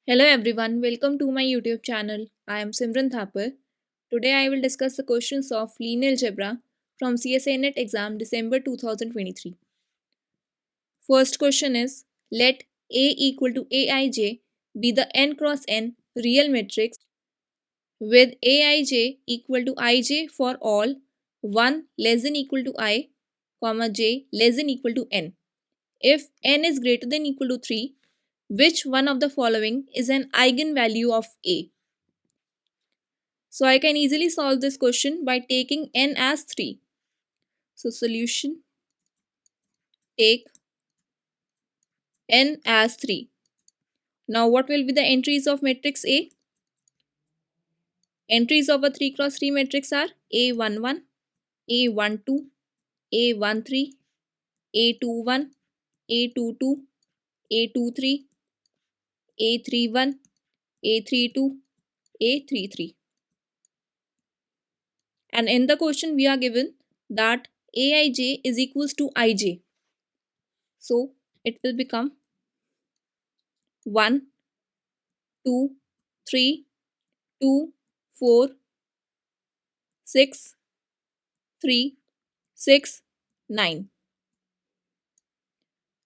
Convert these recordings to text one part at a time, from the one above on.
Hello everyone, welcome to my YouTube channel. I am Simran Thapar. Today I will discuss the questions of linear algebra from CSIR-NET Exam December 2023. First question is, let A equal to Aij be the n cross n real matrix with Aij equal to Ij for all 1 less than equal to I, comma j less than equal to n. If n is greater than equal to 3, which one of the following is an eigenvalue of A? So I can easily solve this question by taking n as 3. So solution, take n as 3. Now what will be the entries of matrix A? Entries of a 3 cross 3 matrix are A11, A12, A13, A21, A22, A23, A31, A32, A33. And in the question we are given that Aij is equals to Ij. So it will become 1, 2, 3, 2, 4, 6, 3, 6, 9.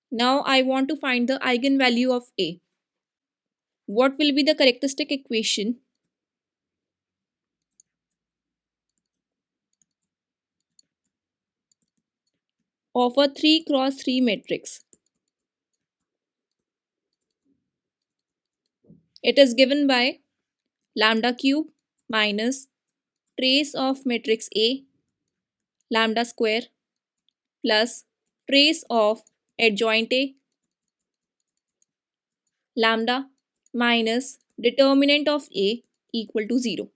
Now I want to find the eigenvalue of A. What will be the characteristic equation of a 3 cross 3 matrix? It is given by lambda cube minus trace of matrix A lambda square plus trace of adjoint A lambda minus determinant of A equal to 0.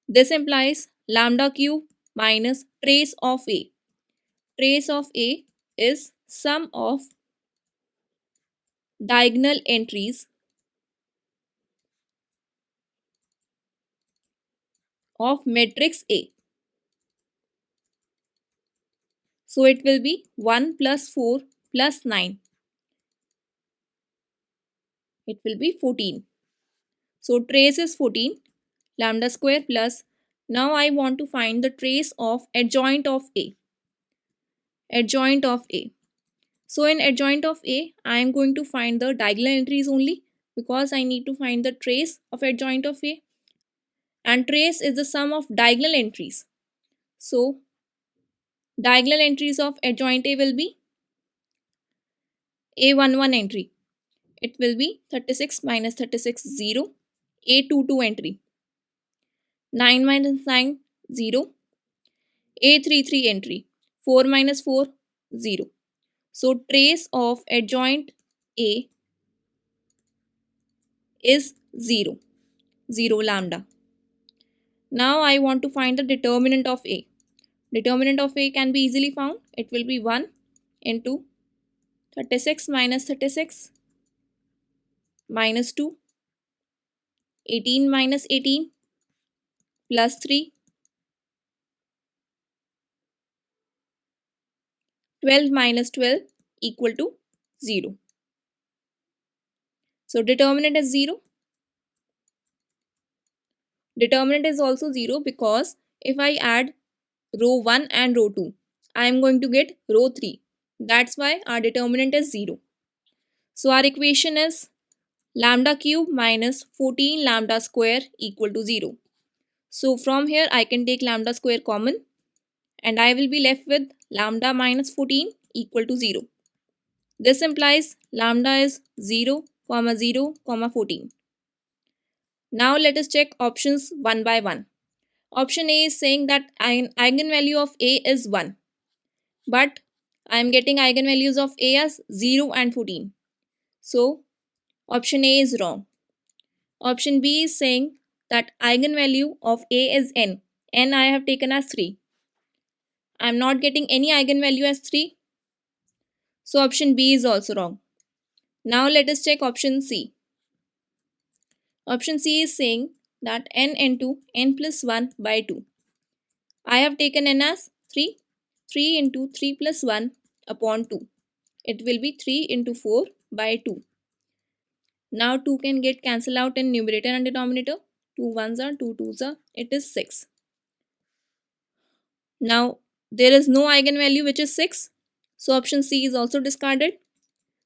This implies lambda cube minus trace of A. Trace of A is sum of diagonal entries of matrix A. So it will be 1 plus 4 plus 9. It will be 14. So trace is 14, lambda square plus. Now I want to find the trace of adjoint of A. Adjoint of A. So in adjoint of A, I am going to find the diagonal entries only because I need to find the trace of adjoint of A. And trace is the sum of diagonal entries. So diagonal entries of adjoint A will be A11 entry. It will be 36 minus 36 0. A22 entry 9 minus 9 0. A33 entry 4 minus 4 0. So trace of adjoint A is 0. 0 lambda. Now I want to find the determinant of A. Determinant of A can be easily found. It will be 1 into 36 minus 36 minus 2, 18 minus 18 plus 3, 12 minus 12 equal to 0. So determinant is 0. Determinant is also 0 because if I add row 1 and row 2, I am going to get row 3. That's why our determinant is 0. So our equation is lambda cube minus 14 lambda square equal to 0. So from here I can take lambda square common and I will be left with lambda minus 14 equal to 0. This implies lambda is 0, 0, 14. Now let us check options one by one. Option A is saying that eigenvalue of A is 1. But I am getting eigenvalues of A as 0 and 14. So option A is wrong. Option B is saying that eigenvalue of A is n. N I have taken as 3. I am not getting any eigenvalue as 3. So option B is also wrong. Now let us check option C. Option C is saying that n into n plus 1 by 2. I have taken n as 3. 3 into 3 plus 1 upon 2. It will be 3 into 4 by 2. Now 2 can get cancelled out in numerator and denominator. 2 ones are, 2 twos are, it is 6. Now there is no eigenvalue which is 6. So option C is also discarded.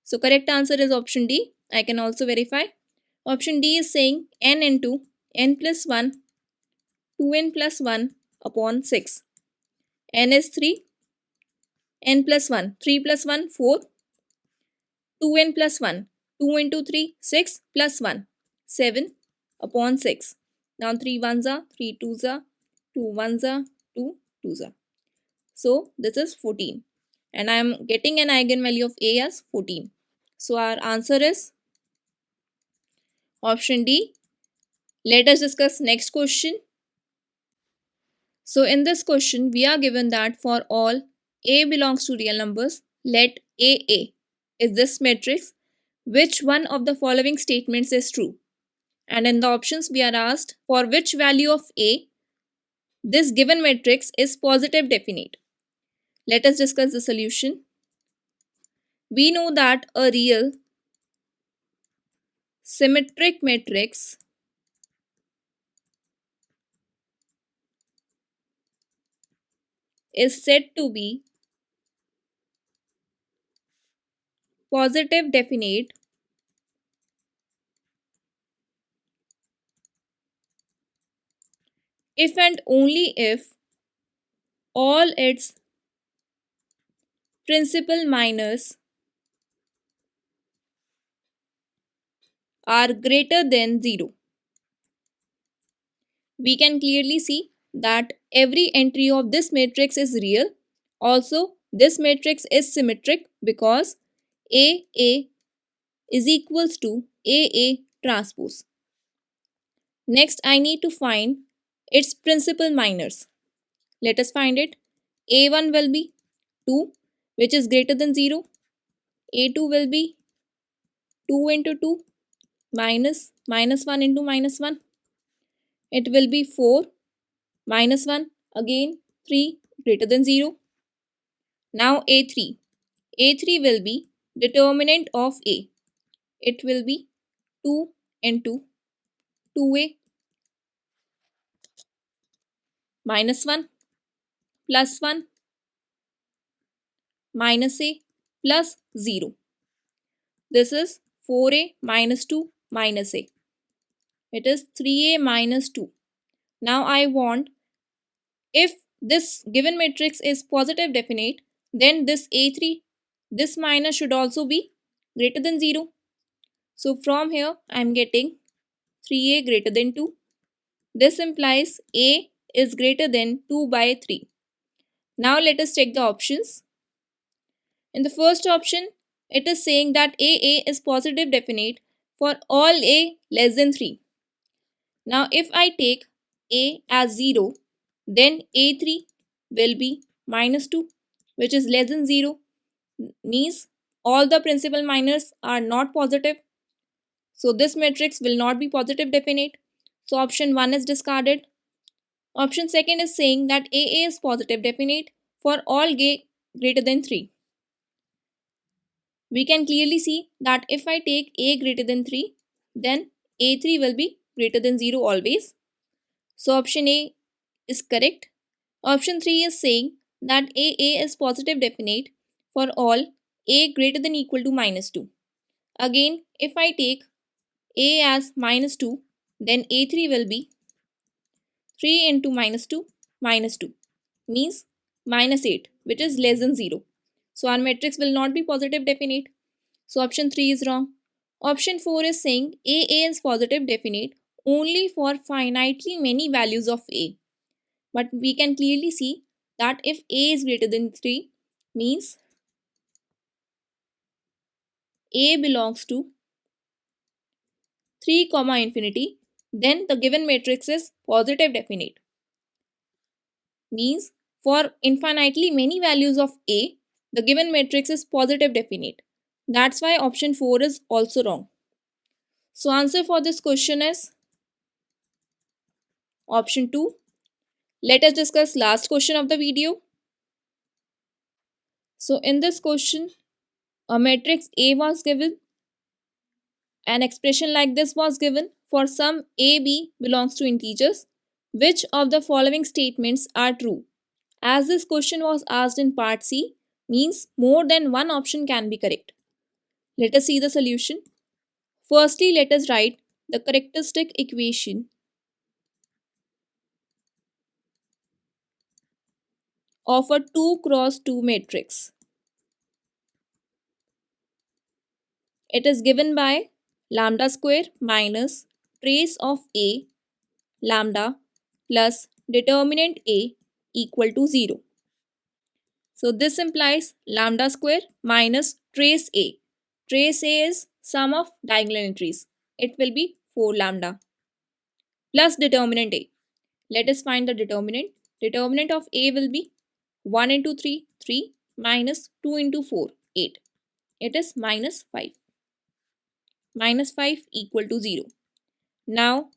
So correct answer is option D. I can also verify. Option D is saying n into n plus 1, 2n plus 1 upon 6. N is 3, n plus 1, 3 plus 1, 4, 2n plus 1, 2 into 3, 6 plus 1, 7 upon 6. Now 3 ones are, 3 twos are, 2 ones are, 2 twos are. So this is 14. And I am getting an eigenvalue of A as 14. So our answer is option D. Let us discuss next question. So in this question, we are given that for all A belongs to real numbers, let AA is this matrix. Which one of the following statements is true? And in the options, we are asked for which value of A this given matrix is positive definite. Let us discuss the solution. We know that a real symmetric matrix is said to be positive definite if and only if all its principal minors are greater than 0. We can clearly see that every entry of this matrix is real. Also, this matrix is symmetric because AA is equals to AA transpose. Next, I need to find its principal minors. Let us find it. A1 will be 2, which is greater than 0. A2 will be 2 into 2 minus 1 into minus 1. It will be 4 minus 1, again 3 greater than 0. Now A3. A3 will be determinant of A. It will be 2 into 2A minus 1 plus 1 minus A plus 0. This is 4A minus 2 minus A. It is 3A minus 2. Now I want, if this given matrix is positive definite, then this A3, this minus should also be greater than 0. So from here I am getting 3A greater than 2. This implies A is greater than 2 by 3. Now let us check the options. In the first option, it is saying that AA is positive definite for all A less than 3. Now if I take A as 0, then A3 will be minus 2, which is less than 0, means all the principal minors are not positive. So this matrix will not be positive definite. So option 1 is discarded. Option second is saying that AA is positive definite for all A greater than 3. We can clearly see that if I take A greater than 3, then A3 will be greater than 0 always. So option A is correct. Option 3 is saying that AA is positive definite for all A greater than equal to minus 2. Again, if I take A as minus 2, then A3 will be 3 into minus 2 means minus 8, which is less than 0. So our matrix will not be positive definite. So option 3 is wrong. Option 4 is saying AA is positive definite only for finitely many values of A. But we can clearly see that if A is greater than 3, means A belongs to 3 comma infinity, then the given matrix is positive definite. Means for infinitely many values of A, the given matrix is positive definite. That's why option 4 is also wrong. So answer for this question is option 2. Let us discuss last question of the video. So in this question, a matrix A was given An expression like this was given for some a, b belongs to integers. Which of the following statements are true? As this question was asked in part C, means more than one option can be correct. Let us see the solution. Firstly, let us write the characteristic equation of a 2 cross 2 matrix. It is given by lambda square minus trace of A lambda plus determinant A equal to 0. So this implies lambda square minus trace A. Trace A is sum of diagonal entries. It will be 4 lambda plus determinant A. Let us find the determinant. Determinant of A will be 1 into 3, 3 minus 2 into 4, 8. It is minus 5. Minus 5 equal to 0. Now,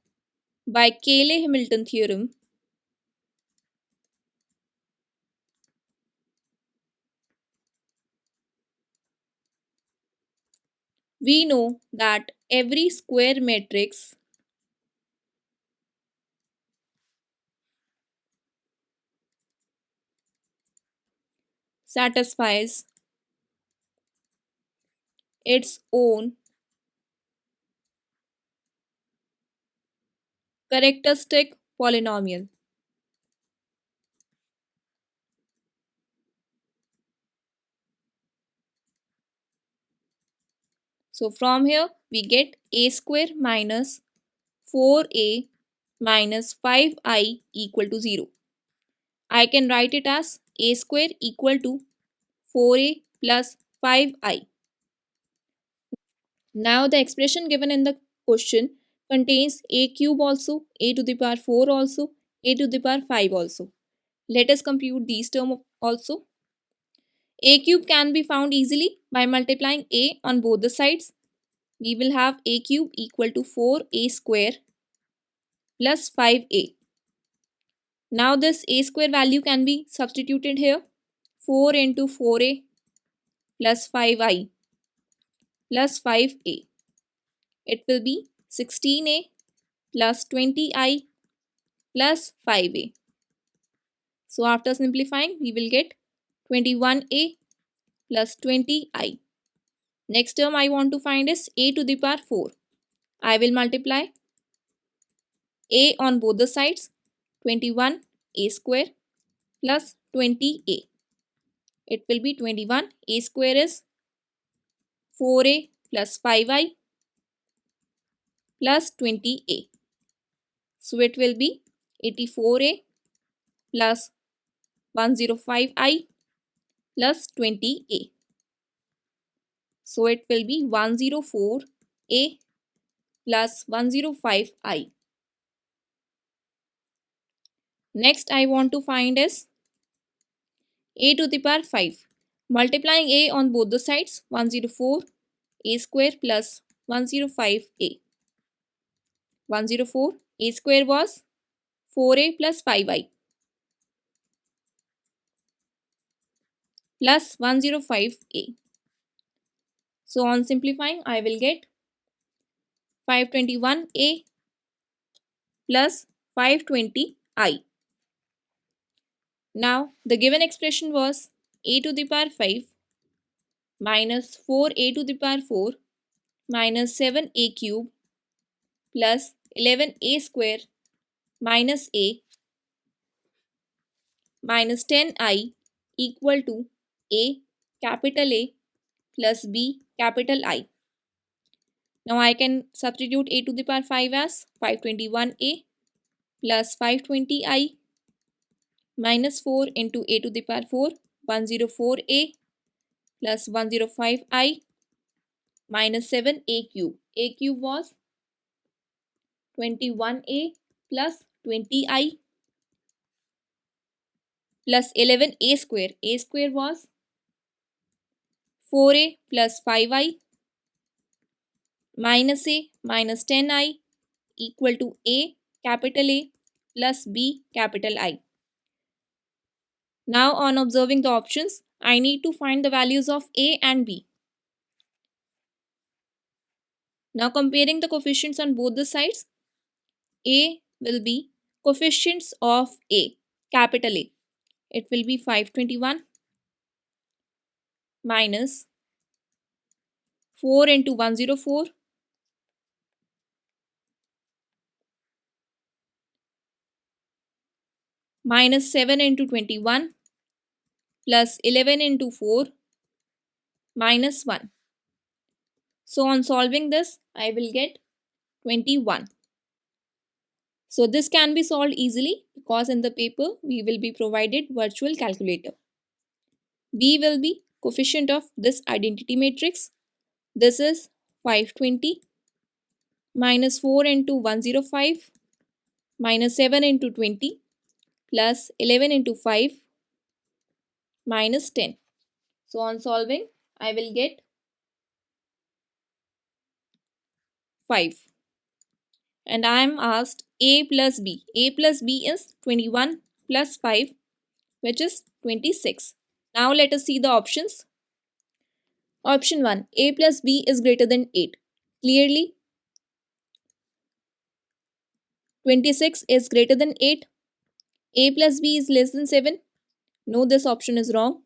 by Cayley-Hamilton theorem, we know that every square matrix satisfies its own characteristic polynomial. So from here we get a square minus 4a minus 5i equal to 0. I can write it as a square equal to 4a plus 5i. Now the expression given in the question contains a cube also, a to the power 4 also, a to the power 5 also. Let us compute these terms also. A cube can be found easily by multiplying a on both the sides. We will have a cube equal to 4a square plus 5a. Now this a square value can be substituted here. 4 into 4a plus 5i plus 5a. It will be 16a plus 20i plus 5a. So after simplifying, we will get 21a plus 20i. Next term I want to find is a to the power 4. I will multiply a on both the sides. 21a square plus 20a. It will be 21. A square is 4a plus 5i plus 20a. So it will be 84a plus 105i plus 20a. So it will be 104a plus 105i. Next I want to find is a to the power 5. Multiplying a on both the sides, 104 a square plus 105a. 104 a square was 4a plus 5i plus 105a. So on simplifying, I will get 521a plus 520i. Now the given expression was a to the power 5 minus 4a to the power 4 minus 7a cube plus 11a square minus a minus 10i equal to a capital A plus b capital I. Now I can substitute a to the power 5 as 521a plus 520i minus 4 into a to the power 4, 104a plus 105i minus 7a cube. A cube was 21a plus 20i plus 11a square. A square was 4a plus 5i minus a minus 10i equal to a capital A plus b capital I. Now on observing the options, I need to find the values of a and b. Now comparing the coefficients on both the sides, A will be coefficients of A, capital A. It will be 521 minus 4 into 104 minus 7 into 21 plus 11 into 4 minus 1. So on solving this, I will get 21. So this can be solved easily because in the paper we will be provided virtual calculator. B will be coefficient of this identity matrix. This is 520 minus 4 into 105 minus 7 into 20 plus 11 into 5 minus 10. So on solving, I will get 5. And I am asked A plus B. A plus B is 21 plus 5, which is 26. Now let us see the options. Option 1. A plus B is greater than 8. Clearly, 26 is greater than 8. A plus B is less than 7. No, this option is wrong.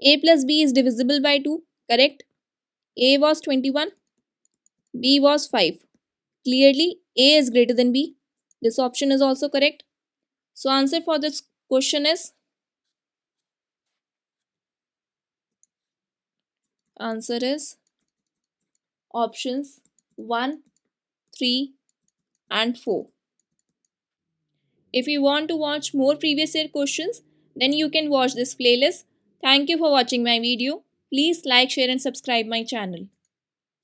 A plus B is divisible by 2. Correct. A was 21. B was 5. Clearly, A is greater than B. This option is also correct. So answer for this question is options 1, 3 and 4. If you want to watch more previous year questions, then you can watch this playlist. Thank you for watching my video. Please like, share and subscribe my channel.